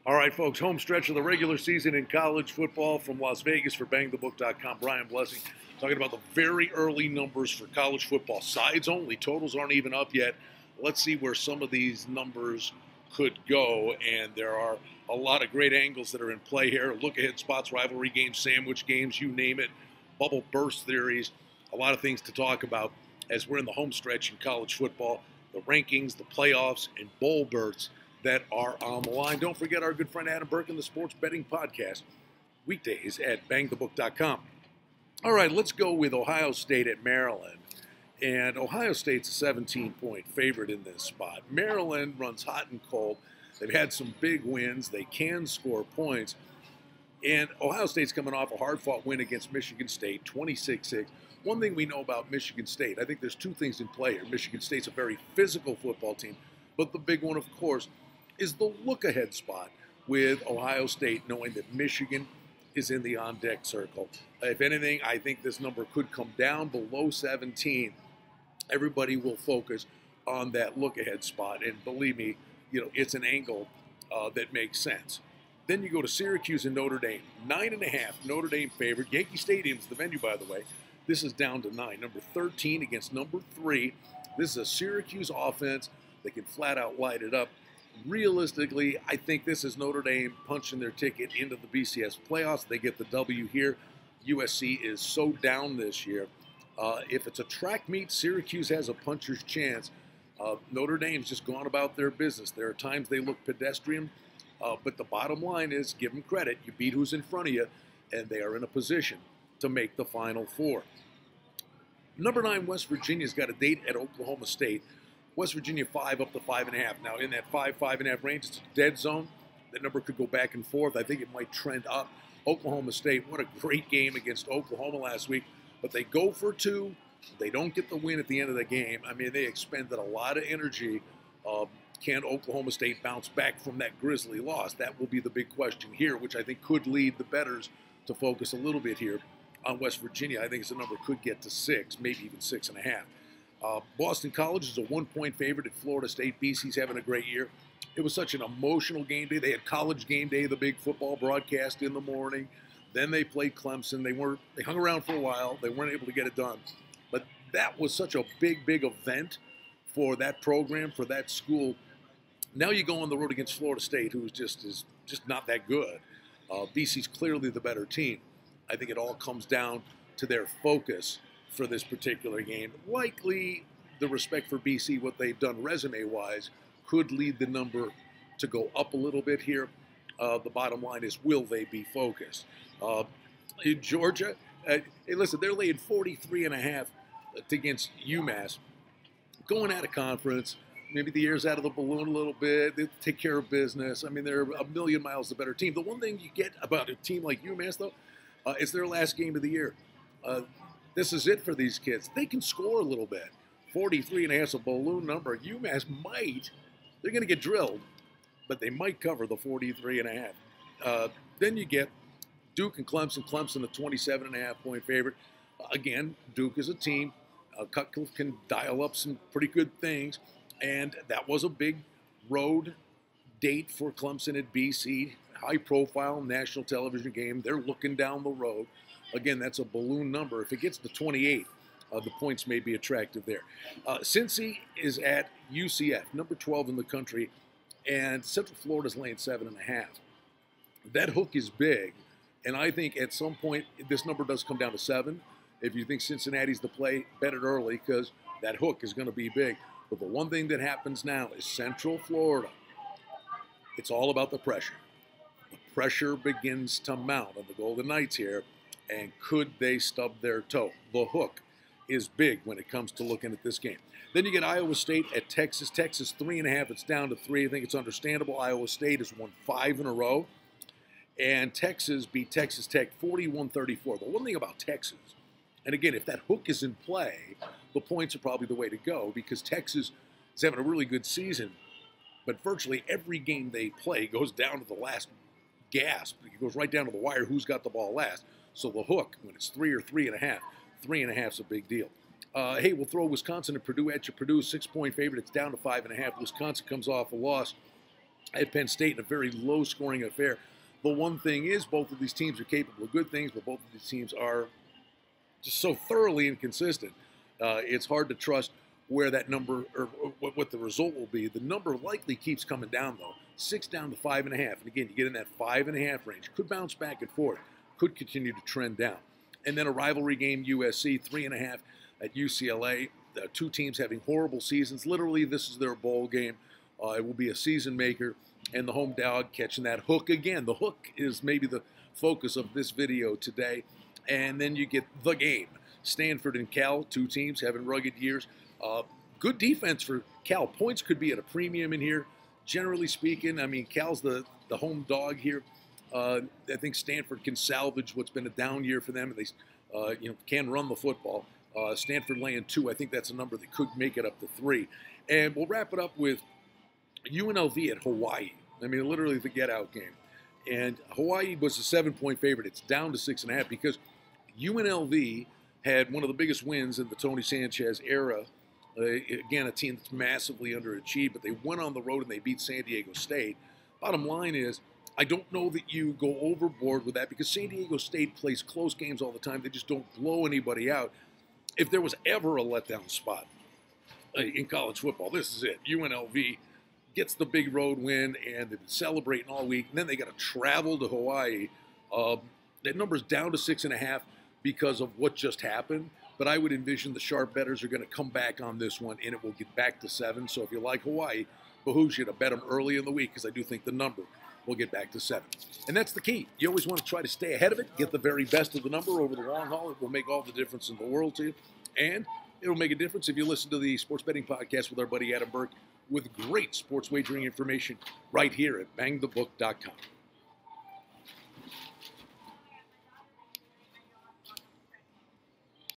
All right, folks, home stretch of the regular season in college football from Las Vegas for BangTheBook.com. Brian Blessing talking about the very early numbers for college football. Sides only. Totals aren't even up yet. Let's see where some of these numbers could go. And there are a lot of great angles that are in play here. Look-ahead spots, rivalry games, sandwich games, you name it. Bubble burst theories. A lot of things to talk about as we're in the home stretch in college football. The rankings, the playoffs, and bowl berths that are on the line. Don't forget our good friend Adam Burke and the Sports Betting Podcast, weekdays at BangTheBook.com. All right, let's go with Ohio State at Maryland. And Ohio State's a 17-point favorite in this spot. Maryland runs hot and cold. They've had some big wins. They can score points. And Ohio State's coming off a hard-fought win against Michigan State, 26-6. One thing we know about Michigan State, I think there's two things in play here. Michigan State's a very physical football team, but the big one, of course, is the look-ahead spot with Ohio State, knowing that Michigan is in the on-deck circle. If anything, I think this number could come down below 17. Everybody will focus on that look-ahead spot, and believe me, it's an angle that makes sense. Then you go to Syracuse and Notre Dame. 9.5, Notre Dame favored. Yankee Stadium's the venue, by the way. This is down to 9. Number 13 against number 3. This is a Syracuse offense that can flat-out light it up. Realistically, I think this is Notre Dame punching their ticket into the BCS playoffs. They get the W here. USC is so down this year. If it's a track meet, Syracuse has a puncher's chance. Notre Dame's just gone about their business. There are times they look pedestrian, but the bottom line is, give them credit. You beat who's in front of you, and they are in a position to make the Final Four. Number 9, West Virginia's got a date at Oklahoma State. West Virginia 5 up to 5.5. Now in that 5.5 range, it's a dead zone. That number could go back and forth. I think it might trend up. Oklahoma State, what a great game against Oklahoma last week. But they go for 2. They don't get the win at the end of the game. I mean, they expended a lot of energy. Can Oklahoma State bounce back from that grisly loss? That will be the big question here, which I think could lead the bettors to focus a little bit here on West Virginia. I think it's a number could get to 6, maybe even 6.5. Boston College is a 1-point favorite at Florida State. BC's having a great year. It was such an emotional game day. They had College Game Day, the big football broadcast in the morning. Then they played Clemson. They hung around for a while. They weren't able to get it done. But that was such a big event for that program, for that school. Now you go on the road against Florida State, who is just not that good. BC's clearly the better team. I think it all comes down to their focus for this particular game. Likely the respect for BC, what they've done resume-wise, could lead the number to go up a little bit here. The bottom line is, will they be focused? In Georgia, hey, listen, they're laying 43.5 against UMass. Going out of conference, maybe the air's out of the balloon a little bit. They take care of business. I mean, they're a million miles the better team. The one thing you get about a team like UMass, though, it's their last game of the year. This is it for these kids. They can score a little bit. 43.5 is a balloon number. UMass might. They're going to get drilled, but they might cover the 43.5. Then you get Duke and Clemson. Clemson, a 27.5-point favorite. Again, Duke is a team. Cutcliffe can dial up some pretty good things, and that was a big road date for Clemson at BC. High-profile national television game. They're looking down the road. Again, that's a balloon number. If it gets to 28, the points may be attractive there. Cincy is at UCF, number 12 in the country, and Central Florida's laying 7.5. That hook is big, and I think at some point this number does come down to 7. If you think Cincinnati's the play, bet it early because that hook is going to be big. But the one thing that happens now is Central Florida. It's all about the pressure. The pressure begins to mount on the Golden Knights here. And could they stub their toe? The hook is big when it comes to looking at this game. Then you get Iowa State at Texas. Texas 3.5. It's down to 3. I think it's understandable. Iowa State has won 5 in a row. And Texas beat Texas Tech 41-34. The one thing about Texas, and again, if that hook is in play, the points are probably the way to go because Texas is having a really good season. But virtually every game they play goes down to the last gasp. It goes right down to the wire who's got the ball last. So the hook, when it's 3 or 3.5, 3.5 is a big deal. Hey, we'll throw Wisconsin and Purdue at you. Purdue, 6-point favorite. It's down to 5.5. Wisconsin comes off a loss at Penn State in a very low-scoring affair. The one thing is, both of these teams are capable of good things, but both of these teams are just so thoroughly inconsistent. It's hard to trust where that number or what the result will be. The number likely keeps coming down, though. 6 down to 5.5. And again, you get in that 5.5 range. Could bounce back and forth. Could continue to trend down. And then a rivalry game, USC, 3.5 at UCLA. Two teams having horrible seasons. Literally, this is their bowl game. It will be a season maker. And the home dog catching that hook again. The hook is maybe the focus of this video today. And then you get the game. Stanford and Cal, two teams having rugged years. Good defense for Cal. Points could be at a premium in here. Generally speaking, I mean, Cal's the home dog here. I think Stanford can salvage what's been a down year for them. And they can run the football. Stanford laying 2. I think that's a number that could make it up to 3. And we'll wrap it up with UNLV at Hawaii. I mean, literally the get-out game. And Hawaii was a 7-point favorite. It's down to 6.5 because UNLV had one of the biggest wins in the Tony Sanchez era. Again, a team that's massively underachieved, but they went on the road and they beat San Diego State. Bottom line is, I don't know that you go overboard with that because San Diego State plays close games all the time. They just don't blow anybody out. If there was ever a letdown spot in college football, this is it. UNLV gets the big road win, and they've been celebrating all week. And then they got to travel to Hawaii. That number's down to 6.5 because of what just happened. But I would envision the sharp bettors are going to come back on this one, and it will get back to 7. So if you like Hawaii, behooves you to bet them early in the week because I do think the number will get back to 7. And that's the key. You always want to try to stay ahead of it, get the very best of the number over the long haul. It will make all the difference in the world to you. And it'll make a difference if you listen to the Sports Betting Podcast with our buddy Adam Burke with great sports wagering information right here at bangthebook.com.